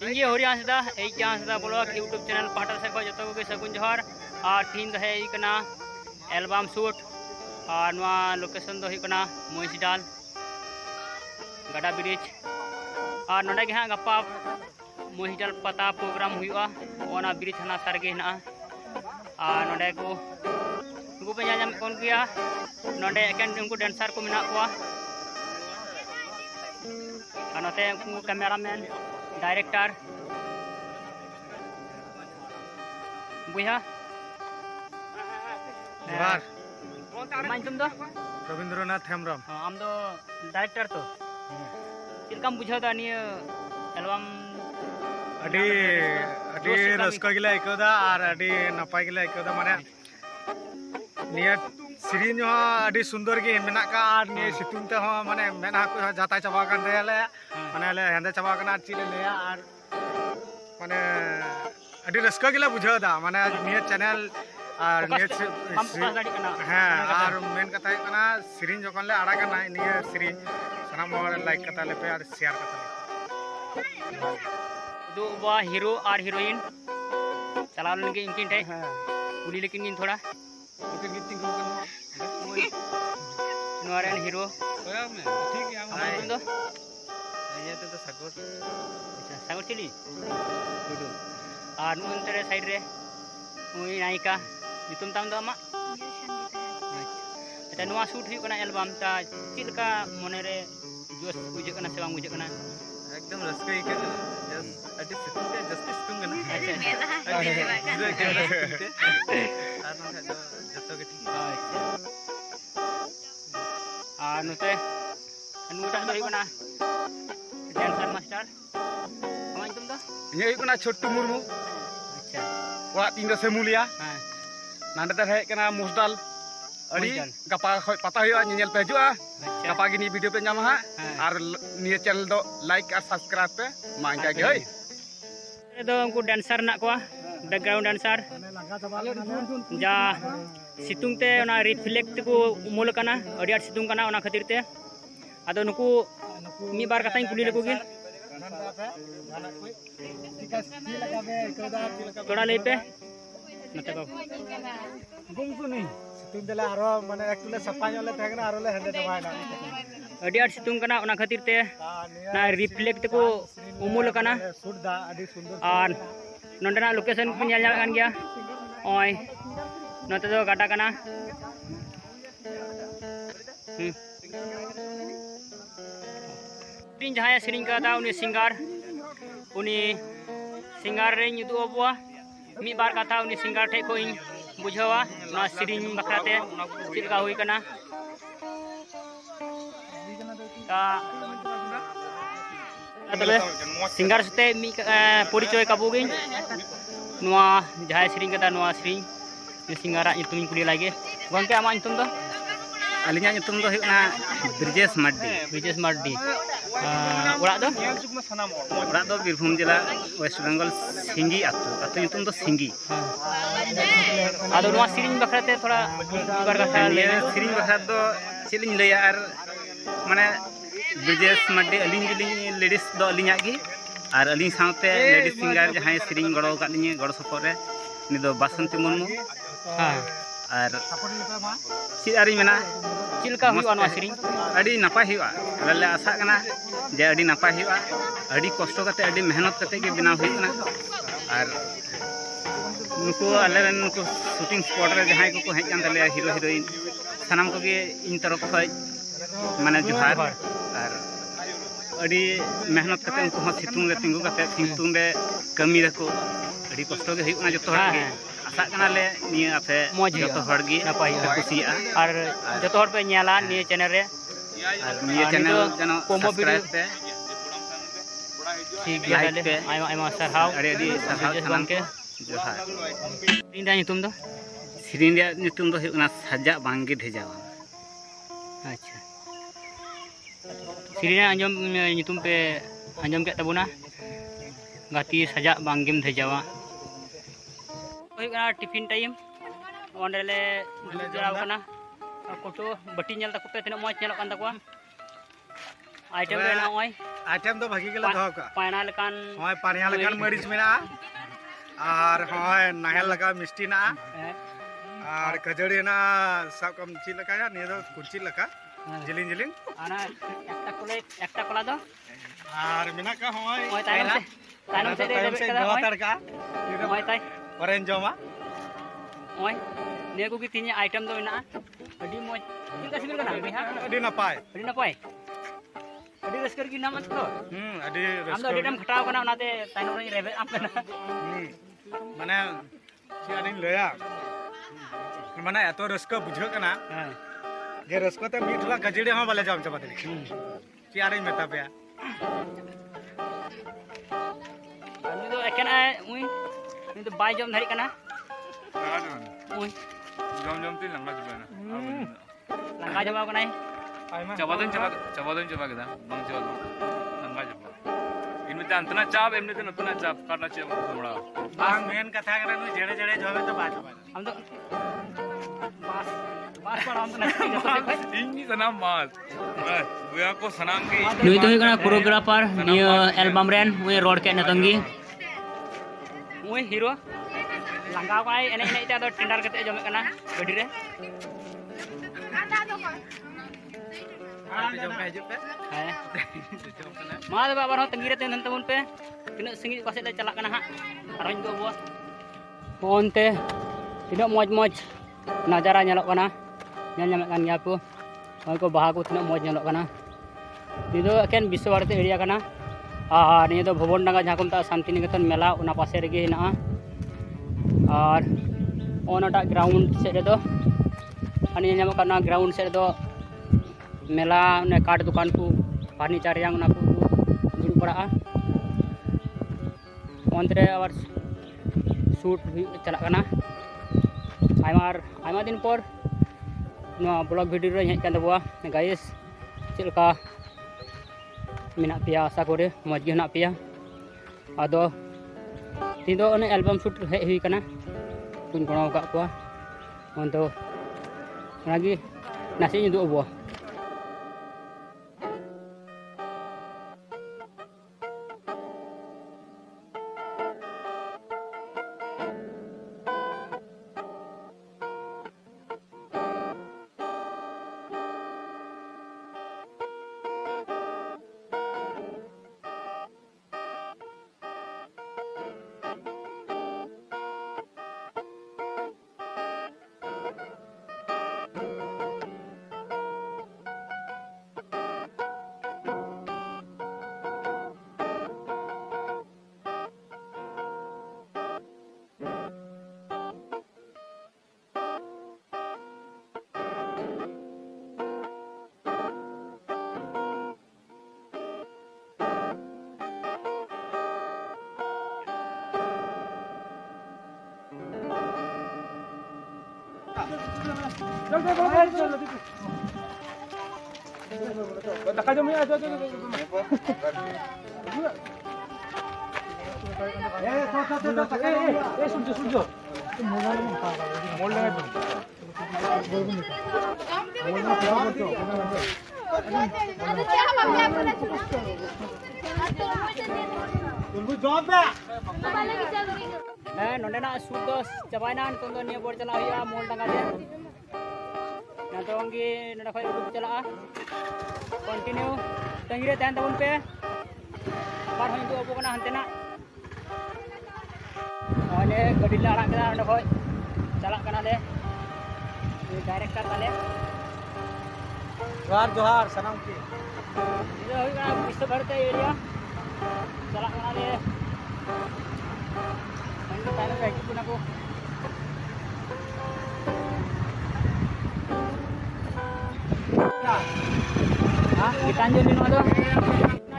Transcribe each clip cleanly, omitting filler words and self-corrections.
इंजी Hari Hansda H Hansda blog YouTube channel पाटा से खो जतो को सगुन जोहार और तीन दो है कना एल्बम शूट और नवा लोकेशन दो कना मोइसडाल गड़ा ब्रिज और नोडे के हां गप्पा मोइसडाल पता प्रोग्राम हुआ ओना ब्रिज हना सरगे ना और नोडे को उनको पे जाम कोन किया नोडे एकेन उनको डांसर को मिना को और नोते उनको कैमरामैन डायरेक्टर बुया जोहार मान तुम दो रविंद्रनाथ हेम्ब्रम आम दो डायरेक्टर तो चिलकाम बुझाव दा निया एल्बम अडी अडी रस्का गिला इकोदा और अडी नपाय गिला इकोदा माने निया सिरिन हो अडी सुंदर गे मेना का और निया सितुंग ते हो माने मेना को जाता चबा कान देले माने ले हेंदे चबा काना चिले लेया और माने अडी रस्का गिला बुझाव दा माने निया चैनल और हाँ और मेन कथा कना सिरिन जखन ले आड़ा कना निया सिरिन सनाम हर लाइक कता ले पे और शेयर कता ले दो बा हीरो और हीरोइन चला लगे इनकिन टे कुली लेकिन इन थोड़ा इनके गीत को नोरेन हीरो ठीक है हम दो ये तो सागोर अच्छा सागोर चिली गुडू और नुन तेरे साइड रे उई नायिका नितुम ताम दो मा अच्छा नवा शूट हुई कना एल्बम ता चिलका मने रे जोश बुझे कना से बांग बुझे कना एकदम रस्का ही कर जस्ट अति सितुंग के जस्ट सितुंग ना अच्छा और ना जो जत्तो के ठीक अच्छा और नुते अनुटा दो कना डांसर मास्टर हमाय तुम दो ये कना छोटू मुर्मू अच्छा ओरा तीन से मुलिया हां नांडे ते हे कना मुसदाल अड़ी गपा पता हुआ नियल पे हजुआ गपा गिनी वीडियो पे नाम हां और निये चैनल दो लाइक और सब्सक्राइब पे मांगा के होय दो उनको डांसर ना को बैकग्राउंड डांसर जा सितुंग ते ओना रिफ्लेक्ट को उमोल कना अड़ी आर सितुंग कना ओना खातिर ते आदो नुकु मी बार कथा कुली लेको गे थोड़ा ले पे नते को गुमसु नहीं सितुंग देला आरो माने एकटुले सफा ñole थेगना आरो ले हेंदे दबायना अड़ी आर सितुंग कना ओना खातिर ते ना रिफ्लेक्ट को उमोल कना सूट दा अड़ी सुंदर और नोंडना लोकेशन को ñal kan गया ओय नते दो गाटा कना तीन जहां सिरिंग का उनी सिंगार रे युदु अबुआ मी बार कथा उनी सिंगार ठे को इन बुझावा ना सिरिंग बखराते चिलका हुई कना ता तबे सिंगार सते मी परिचय काबुगे नोआ जहां सिरिंग का नोआ सिरिंग सिंगारा तुम कुली लागे गंके आमा तुम दो अलिंगा तुम दो हुना ब्रिजेश मार्डी ओरा दो बीरभूम जिला वेस्ट बेंगल सिंगी आतु तुम दो सिंगी आदो नोआ सिरिंग बखराते थोड़ा बार कथा ले सिरिंग बखरा दो चिलिन लैया और माने ब्रिजेश मार्डी अलिंग लेडीज दो अलिंगा गी और अलिंग साथे लेडीज सिंगर जहां सिरिंग गड़ो का लिंगे गड़ो सपोर रे नि दो बासंती मुर्मू हां और चिआरी मेना चिलका हुआ नोआ सिरिंग अड़ी नापाय हुआ ले आशा कना जे अड़ी नापाय हुआ अड़ी कष्ट करते अड़ी मेहनत करते के बनाव हुई और नुको आले नुको शूटिंग स्पॉट रे जहां को हेज कान तले हीरो हीरोइन सनाम को गे इन तरफ खय माने जोहार और अड़ी मेहनत करते उनको हो सितुंग रे तिंगु करते सितुंग रे कमी रको अड़ी कष्ट गे हुई जतो हर गे आशा कना ले निया आपे जतो हर गे नापाय खुशिया और जतो हर पे ñala निये चैनल रे और निये चैनल जनो सब्सक्राइब पे ठीक गया ले आइमा आइमा सरहाव अड़ी अड़ी सरहाव सनम के जोहार तीन तुम दो सिरिन रे नितुम दो हुना सजा बांगे भेजावा अच्छा सिरिन अंजम नितुम पे अंजम के तबुना गाती सजा बांगेम भेजावा होय कना टिफिन टाइम ओंडेले जराव कना कोटो बटी ñel तको पे तिना मौज ñelok kan takwa आइटम रे ना ओय आइटम तो भागी गेला दहो का पायना लेकान होय पानिया लगान मरीच मेना और होय नाहेल लगा मिष्टी ना और खजड़ी ना सब कम ची लगा या ने दो कुची लगा जिलिंग जिलिंग आना एकटा कोला दो और मेना का होय ओय तायनम से दो तड़का ओय ताय ऑरेंज जोमा ओय ने को की तीन आइटम दो मेना अडी मोज किनका सिबिल कना बिहा अडी नपाय अडी रस्कर की नाम तो अडी हम तो डेटम खटाव कना ओनाते तायनम रे रेबे आम कना माने ची अडी लया माने एतो रस्का बुझो कना जे रस्को ते मीठ ला गजड़ी हम वाले जाम चबा दे ची आरे मेता पे अनि तो एकेन आय उई नि तो बाय जम धरि कना उई जम तीन लंगा जबाना लंगा जमा कनाय चबादन चबा कदा बंग चबा लंगा जबा इनमें अंतना चाप एमने तो नतना चाप करना चाहिए थोड़ा बांग मेन कथा करे नु जेड़े जेड़े जोबे तो बात हम तो बास पर हम तो नहीं इंगी सनाम मास बुया को सनाम के नुई तो कना कोरियोग्राफर निया एल्बम रेन उई रोड के नतंगी उई हीरो लंगा काई एने एने इता दो टेंडर कते जमे कना गडी रे जम पे हिजुp पे हां मा दो बाबर हो तंगी रे तेन तबन पे तिना संगी पासे ले चला कना हा आरोñ दो बो फोनते तिना मौज नजारा nyalok kana nyal nyam kan ya ko ko baha ko tina moj nyalok kana nido ken biswa bharati area kana ar ni do bhobon danga jaha ko ta Santiniketan mela ona pase rege hina ar onata ground sed do ani nyam kana ground sed do mela ne card dukan ku furniture yang ona ku duru para ontre abar shoot chalak kana Aima दिन पर blog video रे hedge kan tabua guys चलका मेना पिया आशा करे मज गे हेना पिया आदो तीन दो ओने एल्बम शूट हेज हुई कना कुन गणो का को ओन तो नागी नासे निदु अबो Dakar jom ya, नोंडेना शूट दो चबायना नितों दो निया बोर चला हुआ मोल डांगा दे नातोंगी नोंडा खय उडुक चला कंटिन्यू तंगिरे तहन तबन पे बार होय दो अबो कना हंतेना ओने गडी ला आड़ा कना नोंडा खय चला कना ले डायरेक्टर ताले जोहार सनम की ये होय कना विश्व भारती एरिया चला कना ले tayo lagi pun aku kita anjurin ada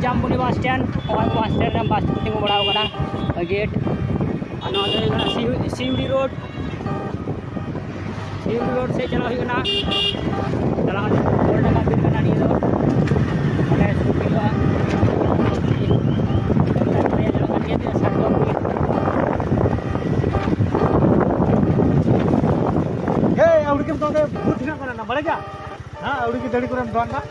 Jambuni bus stand bus stand dan bus tinggal berapa kadang gate anu ada CUD road saya jalan lagi kena jalan road nak ambil kena ni tu ada supi lah saya jalan dia tu satu उड़ी के तो भूत ना करना बढ़ेगा हां उड़ी की दड़ी करम डोन ना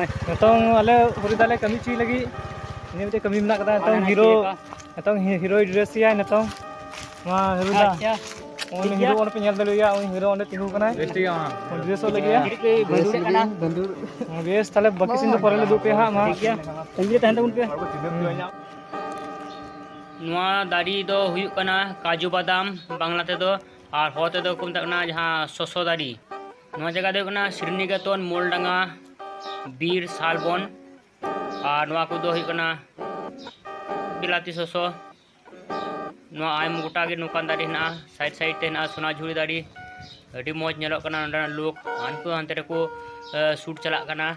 nitong ale huri dale kami chi lagi ini mite kami menak kata nitong hero dress ya nitong ma hero da on hero on pe nyal dalu ya on hero on tingu kana dress lagi ya bes tale baki sin do pore le du pe ha ma tangi tahan tabun pe ᱱᱚᱣᱟ ᱫᱟᱨᱮ ᱫᱚ ᱦᱩᱭᱩᱜ ᱠᱟᱱᱟ ᱠᱟᱡᱩ ᱵᱟᱫᱟᱢ ᱵᱟᱝᱞᱟ ᱛᱮᱫᱚ ᱟᱨ ᱦᱚ ᱛᱮᱫᱚ ᱠᱚ ᱢᱮᱛᱟᱜ ᱠᱟᱱᱟ ᱡᱟᱦᱟᱸ ᱥᱚᱥᱚ ᱫᱟᱨᱮ ᱱᱚᱣᱟ ᱡᱟᱭᱜᱟ ᱫᱚ ᱦᱩᱭᱩᱜ ᱠᱟᱱᱟ ᱥᱨᱤᱱᱤᱠᱮᱛᱚᱱ ᱢᱳᱞᱰᱟঙ্গা ᱵᱤᱨ ᱥᱟᱞᱵᱚᱱ ᱟᱨ ᱱᱚᱣᱟ ᱠᱚᱫᱚ ᱦᱩᱭᱩᱜ ᱠᱟᱱᱟ ᱵᱤᱞᱟᱛᱤ ᱥᱚᱥᱚ ᱱᱚᱣᱟ ᱟᱭᱢᱟ ᱜᱚᱴᱟ ᱜᱮ ᱱᱚᱝᱠᱟᱱ ᱫᱟᱨᱮ ᱦᱮᱱᱟᱜᱼᱟ ᱥᱟइड ᱥᱟइड ᱛᱮ ᱦᱮᱱᱟᱜᱼᱟ ᱥᱚᱱᱟঝুরি ᱫᱟᱨᱮ ᱟᱹᱰᱤ ᱢᱚᱡᱽ ᱧᱮᱞᱚᱜ ᱠᱟᱱᱟ ᱱᱚᱸᱰᱮᱱᱟᱜ ᱞᱩᱠ ᱩᱱᱠᱩ ᱦᱟᱱᱛᱮ ᱨᱮᱠᱚ ᱥᱩᱴ ᱪᱟᱞᱟᱜ ᱠᱟᱱᱟ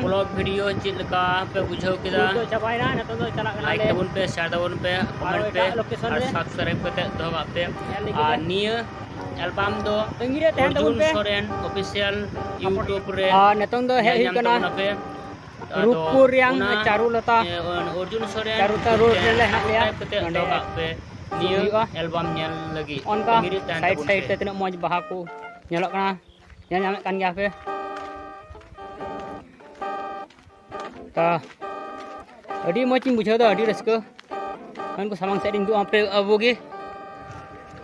ब्लॉग वीडियो चेक लगा पे बुझाव केदा चाबायना नतो दो चला लाइक तबन पे शेयर तबन पे कमेंट पे और सब्सक्राइब करते दो पे और निया एल्बम दो अर्जुन सोरेन ऑफिशियल यूट्यूब रे नतों दो हे कना रूपपुर रियांग चारुलता अर्जुन सोरेन चारुलता रोड रे ले हना करते दो पे निया एल्बम नेल लगी साइड साइड ते तिना मौज बाहा को नेलक कना नेल नाम कान गया पे ता अड़ी मौज बुझाव दा अड़ी रस्का उनको सामंग सेटिंग दो पे अबोगे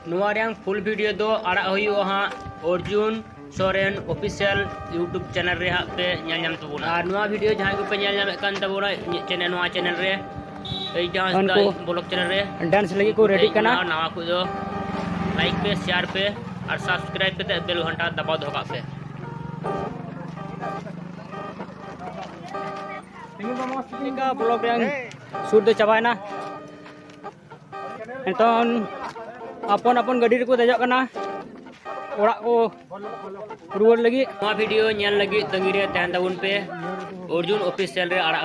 नोआ रियांग फुल वीडियो दो आड़ा हुई हाँ Arjun Soren official YouTube channel रे हाँ पे नाम तबोना और नोआ वीडियो जहाँ को पे नाम कान तबोना चैनल नोआ चैनल रे डांस ब्लॉग चैनल रे डांस लगी को रेडी करना नवा को दो लाइक पे शेयर पे और सब्सक्राइब पे बेल घंटा दबाव दो पे ब्लॉग शूट दो चाबायना नितोन अपन अपन गाड़ी रे को देजो कना ओड़ा को रुवर लगी नवा वीडियो नेल लगी तंगी रे तहन तबुन पे अर्जुन ऑफिशियल रे आड़ा